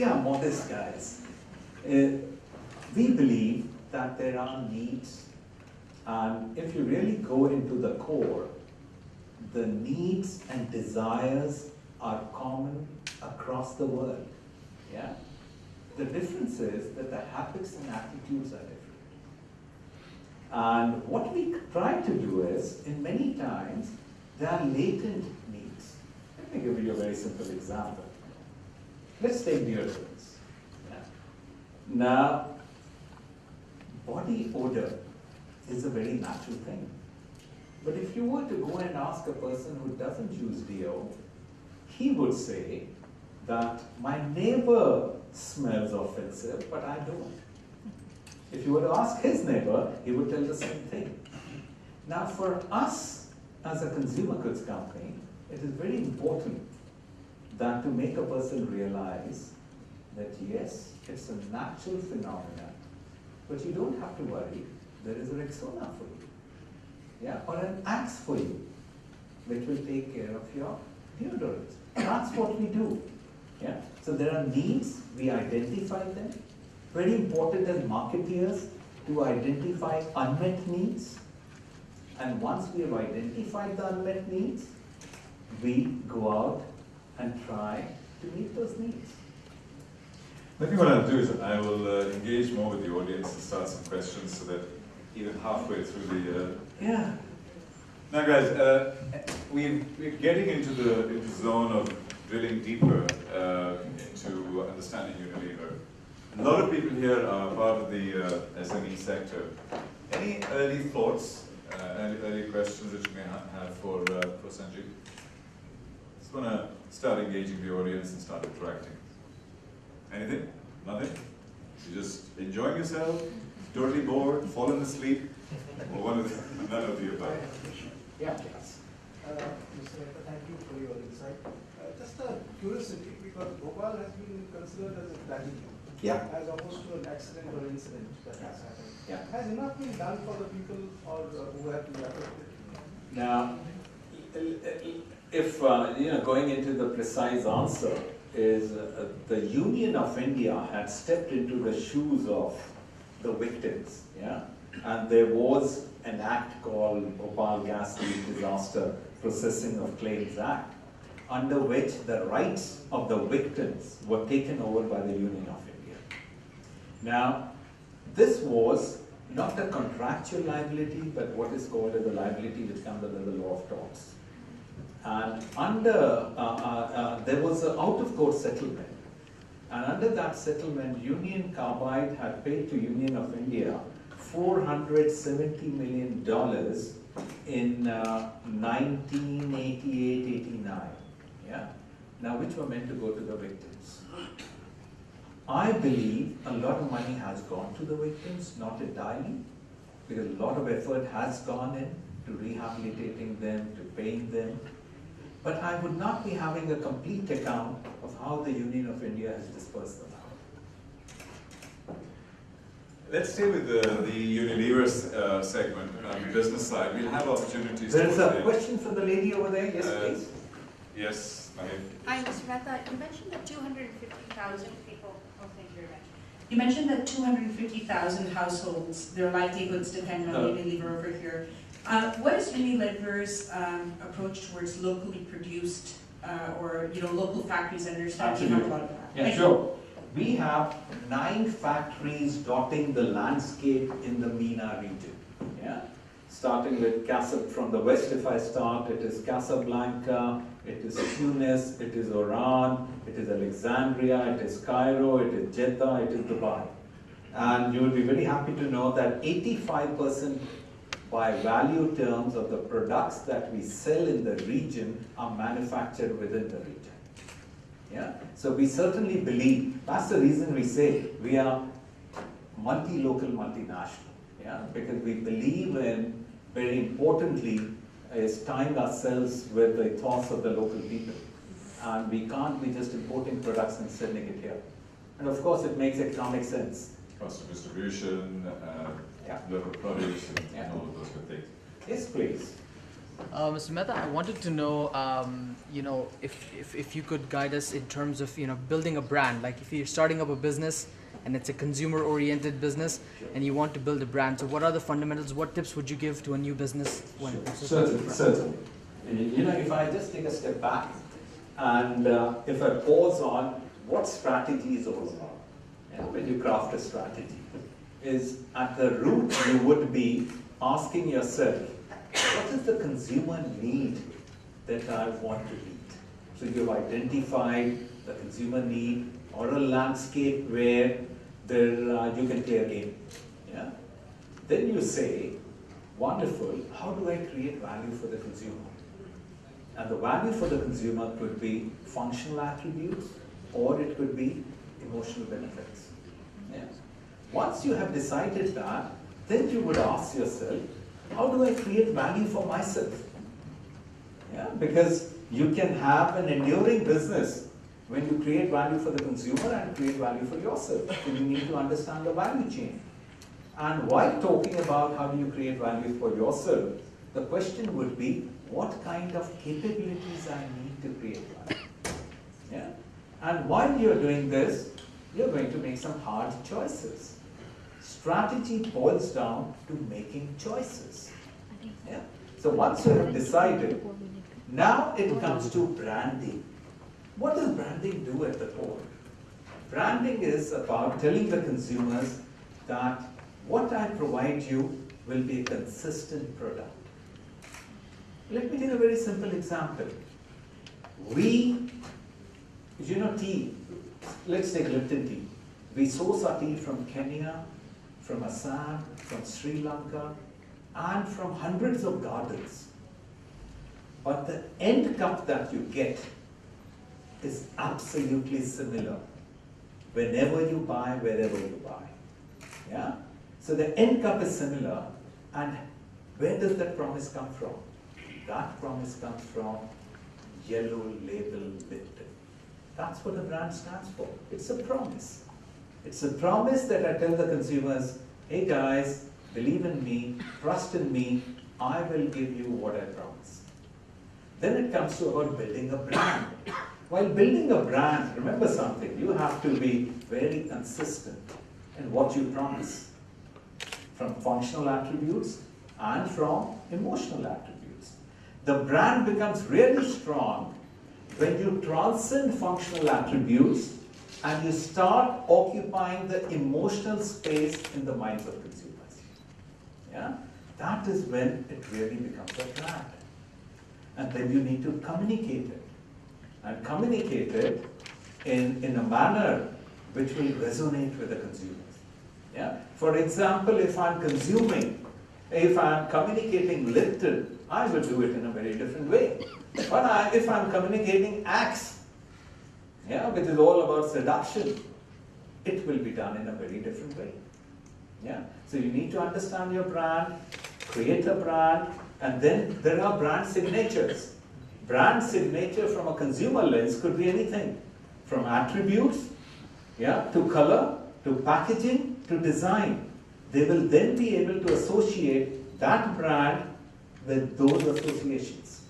We are modest guys. We believe that there are needs, and if you really go into the core, the needs and desires are common across the world. Yeah? The difference is that the habits and attitudes are different. And what we try to do is, in many times, there are latent needs. Let me give you a very simple example. Let's take deodorants. Yeah. Now, body odor is a very natural thing. But if you were to go and ask a person who doesn't use deo, he would say that my neighbor smells offensive, but I don't. If you were to ask his neighbor, he would tell the same thing. Now for us, as a consumer goods company, it is very important that to make a person realize that yes, it's a natural phenomenon, but you don't have to worry, there is a Rexona for you. Yeah? Or an Axe for you, which will take care of your deodorant. That's what we do. Yeah? So there are needs, we identify them. Very important as marketeers to identify unmet needs. And once we have identified the unmet needs, we go out and try to meet those needs. I think what I'll do is I will engage more with the audience and start some questions so that even halfway through the... Yeah. Now guys, we're getting into the zone of drilling deeper into understanding Unilever. A lot of people here are part of the SME sector. Any early thoughts, any early questions that you may have for Sanjiv? Just want to start engaging the audience and start interacting. Anything? Nothing? You're just enjoying yourself? Totally bored? Fallen asleep? Or one of the, none of the above? Yeah, yes. Mr. Mehta, thank you for your insight. Just a curiosity, because Bhopal has been considered as a tragedy, as opposed to an accident or incident that has happened. Yeah. Has enough been done for the people or who have been affected? Now, if going into the precise answer is the Union of India had stepped into the shoes of the victims, yeah, and there was an act called Bhopal Gas Leak Disaster Processing of Claims Act, under which the rights of the victims were taken over by the Union of India. Now, this was not a contractual liability, but what is called as a liability which comes under the law of torts. And under, there was an out-of-court settlement. And under that settlement, Union Carbide had paid to Union of India $470 million in 1988-89. Yeah? Now, which were meant to go to the victims. I believe a lot of money has gone to the victims, not entirely, because a lot of effort has gone in to rehabilitating them, to paying them. But I would not be having a complete account of how the Union of India has dispersed them out. Let's stay with the Unilever segment on the business side. We'll have opportunities. There is a question for the lady over there. Yes, please. Yes, Mahim. Hi, Mr. Mehta. You mentioned that 250,000 people. Oh, thank you very much. You mentioned that 250,000 households, their livelihoods depend on Unilever over here. What is Unilever's approach towards locally produced or local factories? I understand you have a lot of that. Yeah, sure. We have 9 factories dotting the landscape in the MENA region. Yeah, starting with from the west. If I start, it is Casablanca, it is Tunis, it is Oran, it is Alexandria, it is Cairo, it is Jeddah, it is Dubai. And you will be very happy to know that 85% by value terms of the products that we sell in the region are manufactured within the region. Yeah? So we certainly believe, that's the reason we say we are multi-local, multinational. Yeah? Because we believe in, very importantly, is tying ourselves with the ethos of the local people. And we can't be just importing products and sending it here. And of course it makes economic sense. Cost of distribution, local produce, and all of those good things. Yes, please. Mr. Mehta, I wanted to know, if you could guide us in terms of, building a brand. Like if you're starting up a business and it's a consumer-oriented business, and you want to build a brand. So what are the fundamentals? What tips would you give to a new business when it comes to building a brand? Certainly. If I just take a step back and if I pause on what strategy is all about, when you craft a strategy, is at the root you would be asking yourself, what is the consumer need that I want to meet? So you've identified the consumer need or a landscape where there you can play a game. Yeah? Then you say, wonderful, how do I create value for the consumer? And the value for the consumer could be functional attributes or it could be emotional benefits. Yeah? Once you have decided that, then you would ask yourself, how do I create value for myself? Yeah? Because you can have an enduring business when you create value for the consumer and create value for yourself. So you need to understand the value chain. And while talking about how do you create value for yourself, the question would be, what kind of capabilities I need to create value? Yeah? And while you're doing this, you're going to make some hard choices. Strategy boils down to making choices. Yeah? So once you have decided, now it comes to branding. What does branding do at the core? Branding is about telling the consumers that what I provide you will be a consistent product. Let me give a very simple example. Tea, let's take Lipton tea. We source our tea from Kenya, from Assam, from Sri Lanka, and from hundreds of gardens. But the end cup that you get is absolutely similar whenever you buy, wherever you buy. Yeah? So the end cup is similar, and where does that promise come from? That promise comes from yellow label Lipton. That's what the brand stands for. It's a promise. It's a promise that I tell the consumers, hey guys, believe in me, trust in me, I will give you what I promise. Then it comes to about building a brand. While building a brand, remember something, you have to be very consistent in what you promise, from functional attributes and from emotional attributes. The brand becomes really strong when you transcend functional attributes and you start occupying the emotional space in the minds of consumers. Yeah? That is when it really becomes a brand. And then you need to communicate it. And communicate it in a manner which will resonate with the consumers. Yeah? For example, if I'm communicating Lipton, I will do it in a very different way. But if I'm communicating Axe, which is all about seduction, it will be done in a very different way. Yeah? So you need to understand your brand, create a brand, and then there are brand signatures. Brand signature from a consumer lens could be anything, from attributes, to color, to packaging, to design. They will then be able to associate that brand with those associations.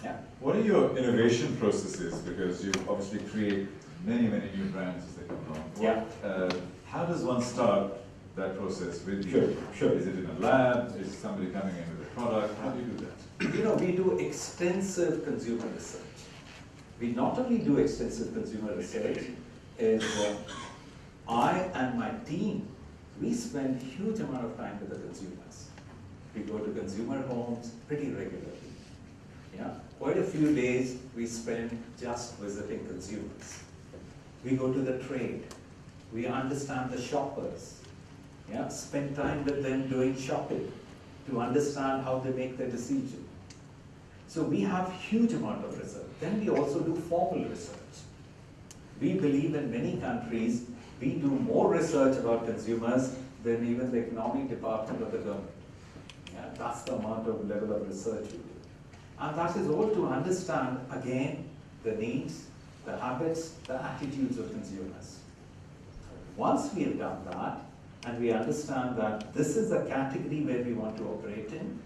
Yeah. What are your innovation processes? Because you obviously create many new brands as they come along. Yeah. How does one start that process with you? Sure. Is it in a lab? Is somebody coming in with a product? How do you do that? We do extensive consumer research. We not only do extensive consumer research, I and my team, we spend huge amount of time with the consumers. We go to consumer homes pretty regularly. Yeah? Quite a few days we spend just visiting consumers. We go to the trade. We understand the shoppers. Yeah? Spend time with them doing shopping to understand how they make their decision. So we have huge amount of research. Then we also do formal research. We believe in many countries, we do more research about consumers than even the economic department of the government. Yeah, that's the amount of level of research we do. And that is all to understand, again, the needs, the habits, the attitudes of consumers. Once we have done that, and we understand that this is a category where we want to operate in,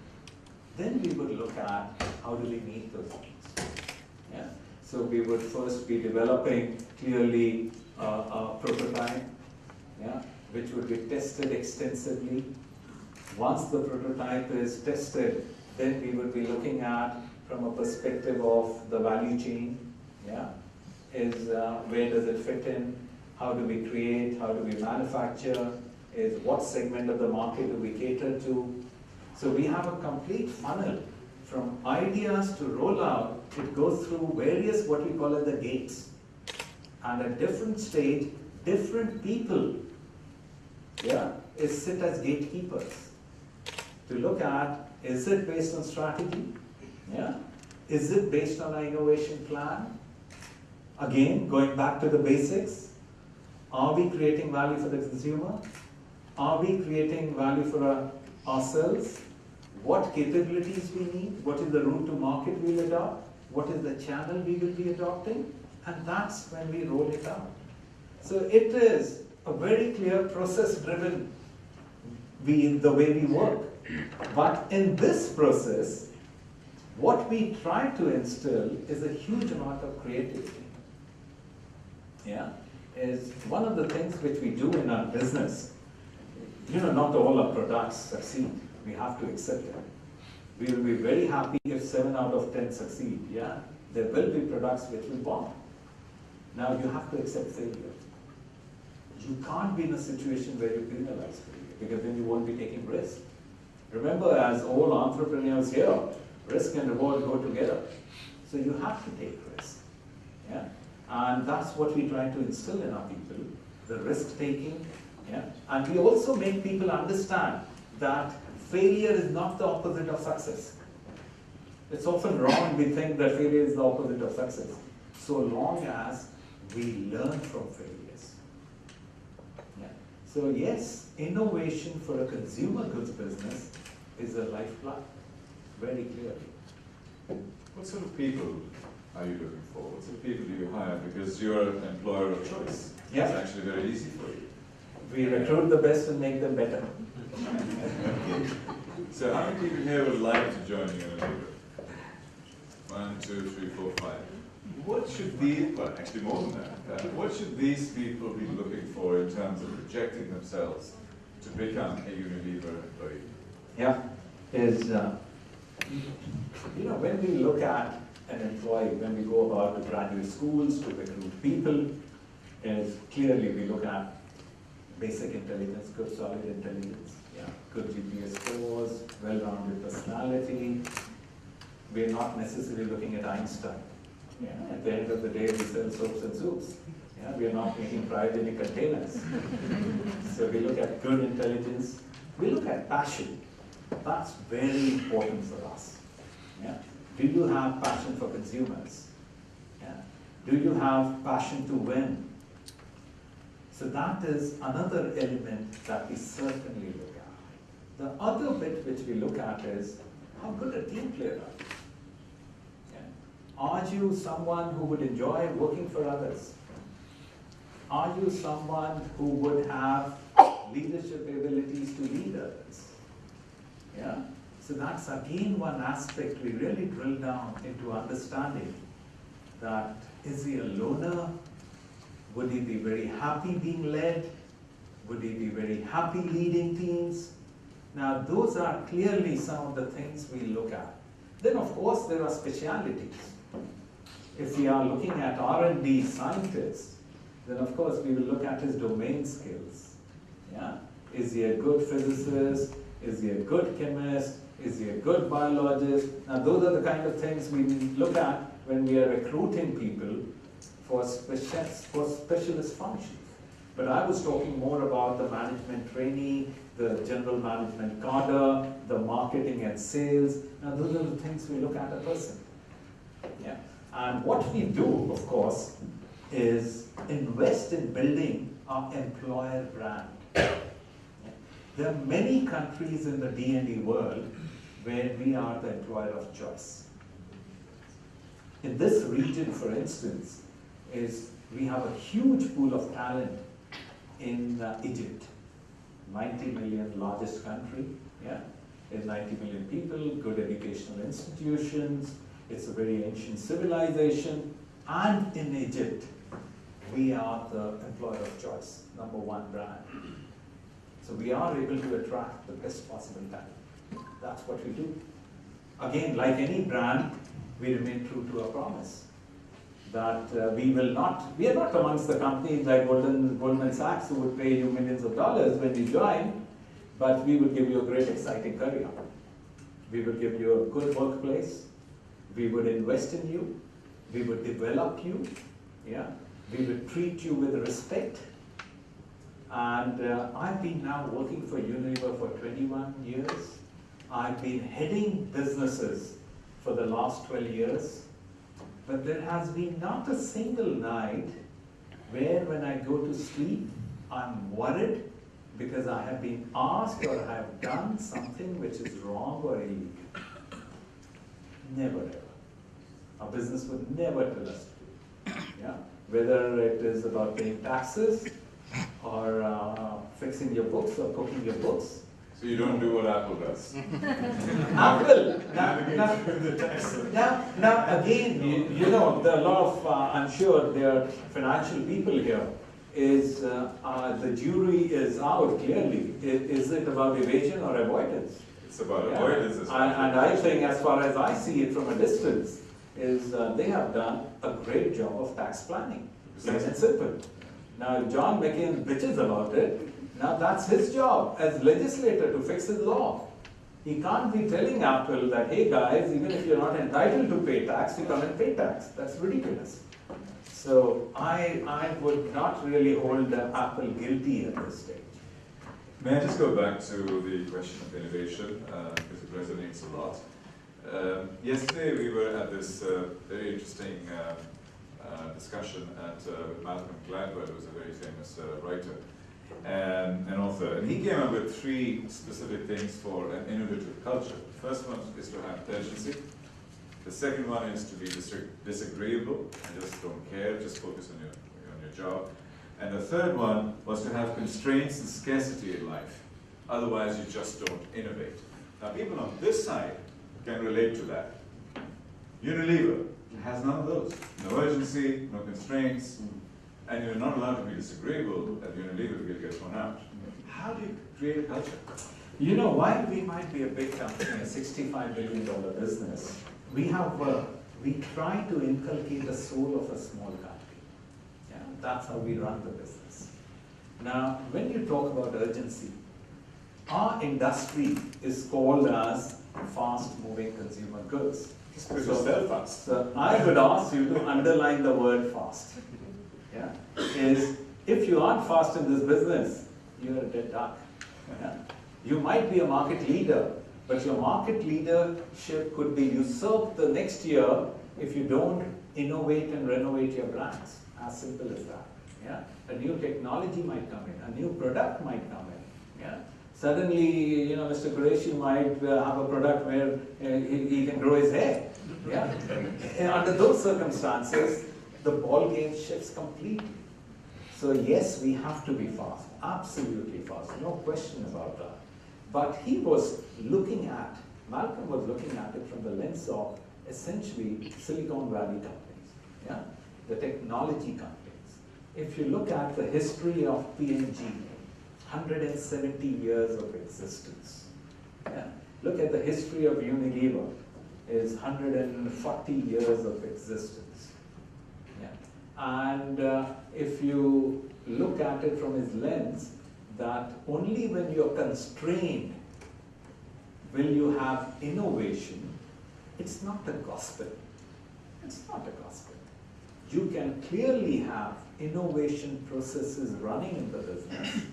Then we would look at how do we meet those needs. Yeah? So we would first be developing clearly a prototype, yeah, which would be tested extensively. Once the prototype is tested, then we would be looking at from a perspective of the value chain, yeah, where does it fit in, how do we create, how do we manufacture, is what segment of the market do we cater to. So we have a complete funnel from ideas to rollout. It goes through various what we call as the gates. And at different stage, different people, yeah, sit as gatekeepers to look at, is it based on strategy? Yeah? Is it based on an innovation plan? Again, going back to the basics, are we creating value for the consumer? Are we creating value for ourselves? What capabilities we need? What is the route to market we'll adopt? What is the channel we will be adopting? And that's when we roll it out. So it is a very clear process-driven the way we work. But in this process, what we try to instill is a huge amount of creativity. Yeah, is one of the things which we do in our business. You know, not all our products succeed. We have to accept it. We will be very happy if 7 out of 10 succeed. Yeah, there will be products which will bomb. Now you have to accept failure. You can't be in a situation where you penalize failure, because then you won't be taking risk. Remember, as all entrepreneurs here, risk and reward go together. So you have to take risk. Yeah? And that's what we try to instill in our people, the risk taking. Yeah? And we also make people understand that failure is not the opposite of success. It's often wrong, we think that failure is the opposite of success. So long as we learn from failures. Yeah. So yes, innovation for a consumer goods business is a lifeblood, very clearly. What sort of people are you looking for? What sort of people do you hire? Because you're an employer of choice. Yeah. It's actually very easy for you. We recruit the best and make them better. Okay. So how many people here would like to join Unilever? 1, 2, 3, 4, 5. What should these, well actually more than that, what should these people be looking for in terms of projecting themselves to become a Unilever employee? Yeah, you know, when we look at an employee, when we go about to graduate schools to recruit people, is clearly we look at basic intelligence, good solid intelligence, yeah, good GPS scores, well-rounded personality. We're not necessarily looking at Einstein. Yeah, at the end of the day, we sell soaps and soups. Yeah, we are not making cryogenic containers. So we look at good intelligence. We look at passion. That's very important for us. Yeah. Do you have passion for consumers? Yeah. Do you have passion to win? So that is another element that we certainly look at. The other bit which we look at is how good a team player are you? Are you someone who would enjoy working for others? Are you someone who would have leadership abilities to lead others? Yeah? So that's again one aspect we really drill down into understanding that is he a loner? Would he be very happy being led? Would he be very happy leading teams? Now those are clearly some of the things we look at. Then of course there are specialities. If we are looking at R&D scientists, then of course we will look at his domain skills. Yeah? Is he a good physicist? Is he a good chemist? Is he a good biologist? Now those are the kind of things we look at when we are recruiting people for specialist functions. But I was talking more about the management trainee, the general management cadre, the marketing and sales. Now those are the things we look at a person. Yeah. And what we do, of course, is invest in building our employer brand. Yeah. There are many countries in the D&D world where we are the employer of choice. In this region, for instance, we have a huge pool of talent in Egypt, 90 million, largest country. Yeah? There's 90 million people, good educational institutions, it's a very ancient civilization, and in Egypt, we are the employer of choice, #1 brand. So we are able to attract the best possible talent. That's what we do. Again, like any brand, we remain true to our promise that we are not amongst the companies like Goldman Sachs who would pay you millions of dollars when you join, but we will give you a great, exciting career. We will give you a good workplace. We would invest in you. We would develop you. Yeah. We would treat you with respect. And I've been now working for Unilever for 21 years. I've been heading businesses for the last 12 years. But there has been not a single night where when I go to sleep, I'm worried because I have been asked or I have done something which is wrong or illegal. Never ever. Our business would never tell us to do. Yeah? Whether it is about paying taxes or fixing your books or cooking your books. So you don't do what Apple does? Apple! Now, Now again, you know, there are a lot of, I'm sure there are financial people here. The jury is out clearly. Is it about evasion or avoidance? it's about avoidance. As well. And I think, as far as I see it from a distance, they have done a great job of tax planning. Plain and simple. Now, John McCain bitches about it. Now, that's his job as legislator to fix his law. He can't be telling Apple that, hey guys, even if you're not entitled to pay tax, you come and pay tax. That's ridiculous. So I would not really hold Apple guilty at this stage. May I just go back to the question of innovation, because it resonates a lot. Yesterday we were at this very interesting discussion with Malcolm Gladwell, who's a very famous writer and an author. And he came up with 3 specific things for an innovative culture. The first one is to have urgency. The second one is to be disagreeable and just don't care, just focus on your job. And the third one was to have constraints and scarcity in life. Otherwise, you just don't innovate. Now, people on this side can relate to that. Unilever has none of those. No urgency, no constraints, and you're not allowed to be disagreeable at Unilever, you'll get thrown out. How do you create a culture? You know, while we might be a big company, a $65 billion business, we try to inculcate the soul of a small country. Yeah, that's how we run the business. Now, when you talk about urgency, our industry is called as fast-moving consumer goods. Just because you sell fast. So I would ask you to underline the word fast. Yeah, if you aren't fast in this business, you're a dead duck. Yeah? You might be a market leader, but your market leadership could be usurped the next year if you don't innovate and renovate your brands. As simple as that. Yeah? A new technology might come in, a new product might come in. Yeah? Suddenly, you know, Mr. Qureshi might have a product where he can grow his hair. Yeah? And under those circumstances, the ball game shifts completely. So yes, we have to be fast, absolutely fast, no question about that. But he was looking at, Malcolm was looking at it from the lens of essentially Silicon Valley companies, yeah? The technology companies. If you look at the history of P&G, 170 years of existence. Yeah? Look at the history of Unilever, is 140 years of existence. Yeah? And if you look at it from his lens, that only when you're constrained will you have innovation. It's not the gospel. It's not the gospel. You can clearly have innovation processes running in the business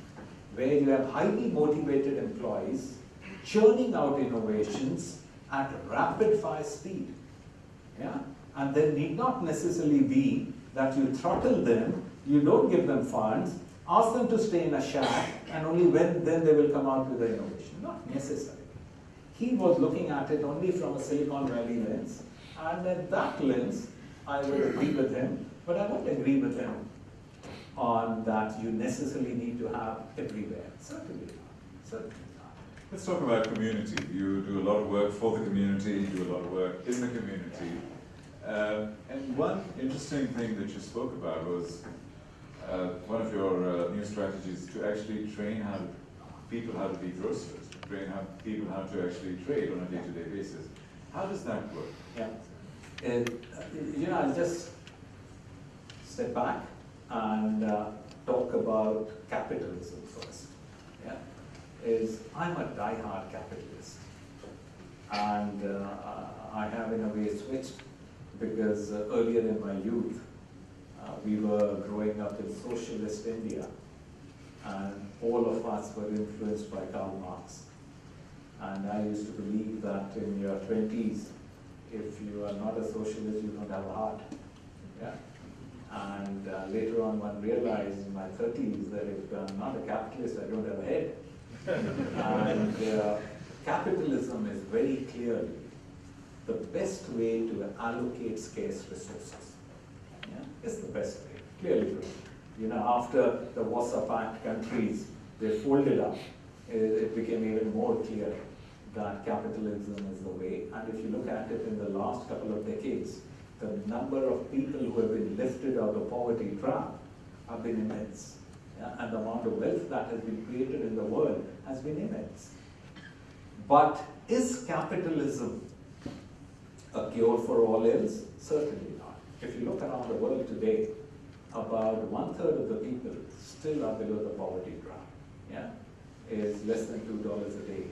where you have highly motivated employees churning out innovations at rapid fire speed. Yeah? And there need not necessarily be that you throttle them, you don't give them funds, ask them to stay in a shack, and only then they will come out with the innovation. Not necessarily. He was looking at it only from a Silicon Valley lens, and at that lens, I would agree with him, but I won't agree with him on that you necessarily need to have everywhere. Certainly not. Certainly not. Let's talk about community. You do a lot of work for the community, you do a lot of work in the community. And one interesting thing that you spoke about was one of your new strategies to actually train people how to be grocers, train people how to actually trade on a day-to-day basis. How does that work? Yeah. I'll just step back and talk about capitalism first. Yeah. I'm a die-hard capitalist, and I have in a way switched because earlier in my youth we were growing up in socialist India, and all of us were influenced by Karl Marx. And I used to believe that in your 20s, if you are not a socialist, you don't have a heart. Yeah. And later on, one realized in my 30s that if I'm not a capitalist, I don't have a head. And capitalism is very clearly the best way to allocate scarce resources. Yeah? It's the best way, clearly proven. After the Warsaw Pact countries, they folded up, it became even more clear that capitalism is the way. And if you look at it in the last couple of decades, the number of people who have been lifted out of poverty trap have been immense. Yeah? And the amount of wealth that has been created in the world has been immense. But is capitalism a cure for all ills? Certainly not. If you look around the world today, about 1/3 of the people still are below the poverty trap. Yeah? Is less than $2 a day.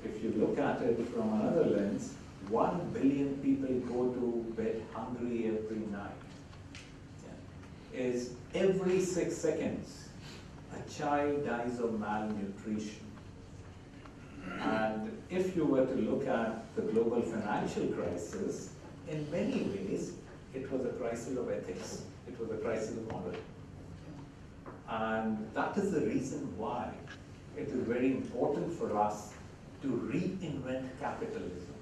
If you look at it from another lens, 1 billion people go to bed hungry every night. Yeah. Is every 6 seconds a child dies of malnutrition. And if you were to look at the global financial crisis, in many ways, it was a crisis of ethics. It was a crisis of moral. And that is the reason why it is very important for us to reinvent capitalism.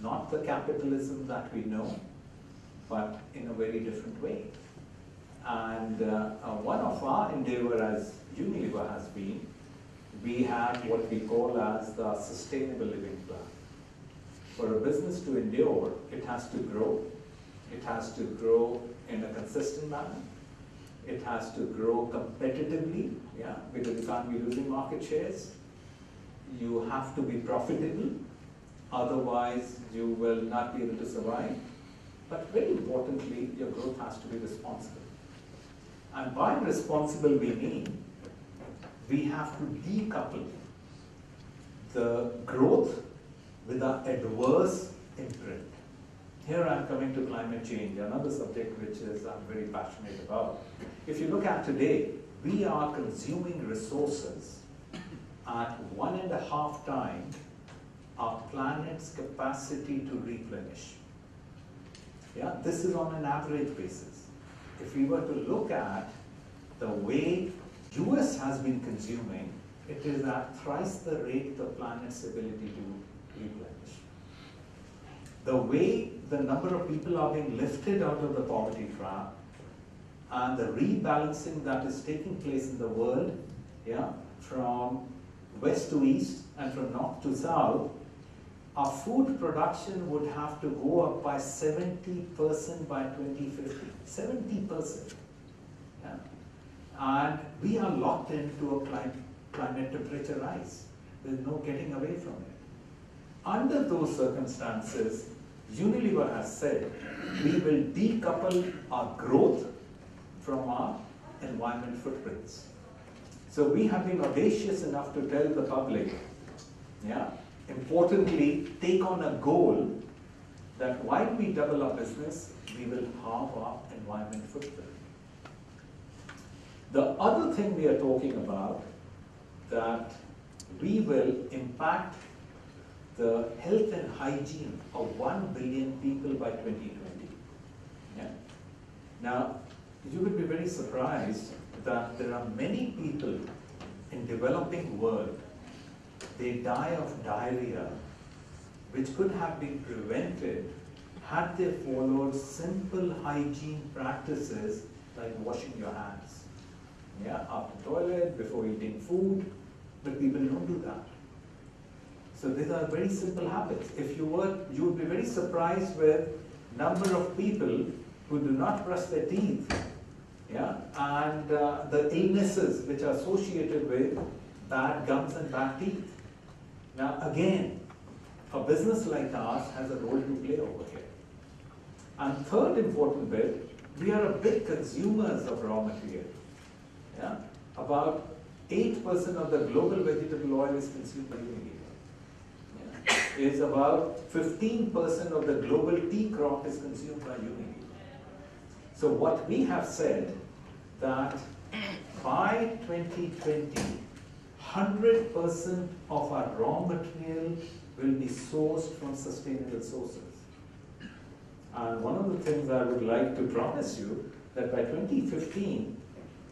Not the capitalism that we know, but in a very different way. And one of our endeavor as Unilever has been, we have what we call as the sustainable living plan. For a business to endure, it has to grow. It has to grow in a consistent manner. It has to grow competitively, yeah, because you can't be losing market shares. You have to be profitable, otherwise you will not be able to survive. But very importantly, your growth has to be responsible. And by responsible we mean, we have to decouple the growth with our adverse imprint. Here I'm coming to climate change, another subject which I'm very passionate about. If you look at today, we are consuming resources at 1.5 times our planet's capacity to replenish. Yeah, this is on an average basis. If we were to look at the way US has been consuming, it is at thrice the rate the planet's ability to replenish. The way the number of people are being lifted out of the poverty trap and the rebalancing that is taking place in the world, yeah, from west to east and from north to south, our food production would have to go up by 70% by 2050. 70%. Yeah. And we are locked into a climate temperature rise. There's no getting away from it. Under those circumstances, Unilever has said we will decouple our growth from our environment footprints. So we have been audacious enough to tell the public, yeah, importantly, take on a goal that while we double our business, we will halve our environment footprint. The other thing we are talking about, that we will impact the health and hygiene of 1 billion people by 2020. Yeah? Now, you would be very surprised that there are many people in developing world, they die of diarrhea, which could have been prevented had they followed simple hygiene practices like washing your hands. Yeah, after toilet, before eating food, but people don't do that. So these are very simple habits. If you were, you would be very surprised with number of people who do not brush their teeth, yeah, and the illnesses which are associated with bad gums and bad teeth. Now again, a business like ours has a role to play over here. And third important bit, we are a big consumers of raw material. Yeah? About 8% of the global vegetable oil is consumed by Unilever. Yeah? Is about 15% of the global tea crop is consumed by Unilever. So what we have said that by 2020, 100% of our raw material will be sourced from sustainable sources. And one of the things I would like to promise you, that by 2015,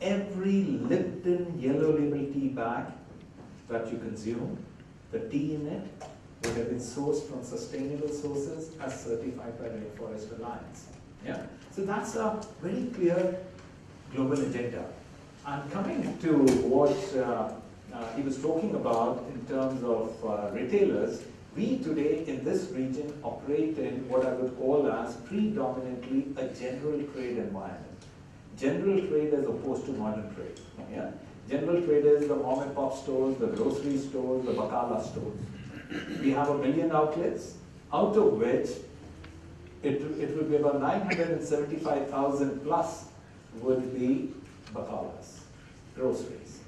every Lipton yellow label tea bag that you consume, the tea in it will have been sourced from sustainable sources as certified by Rainforest Alliance. Yeah? So that's a very clear global agenda. And coming to what he was talking about in terms of retailers, we today in this region operate in what I would call as predominantly a general trade environment. General trade as opposed to modern trade. Yeah? General trade is the mom and pop stores, the grocery stores, the bakala stores. We have 1 million outlets, out of which it would be about 975,000 plus would be bakalas, groceries.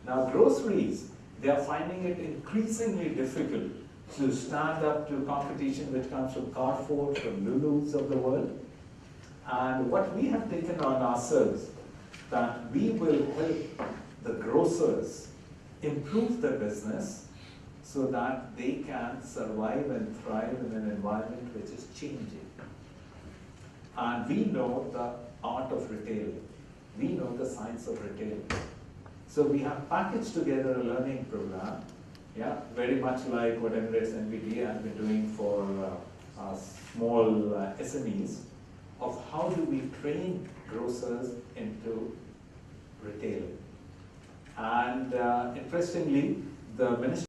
Now groceries, they are finding it increasingly difficult to stand up to competition which comes from Carrefour, from Lulu's of the world. And what we have taken on ourselves, that we will help the grocers improve their business so that they can survive and thrive in an environment which is changing. And we know the art of retailing. We know the science of retailing. So we have packaged together a learning program, yeah, very much like what Emirates NVD has been doing for small SMEs, of how do we train grocers into retailing. And interestingly, the Ministry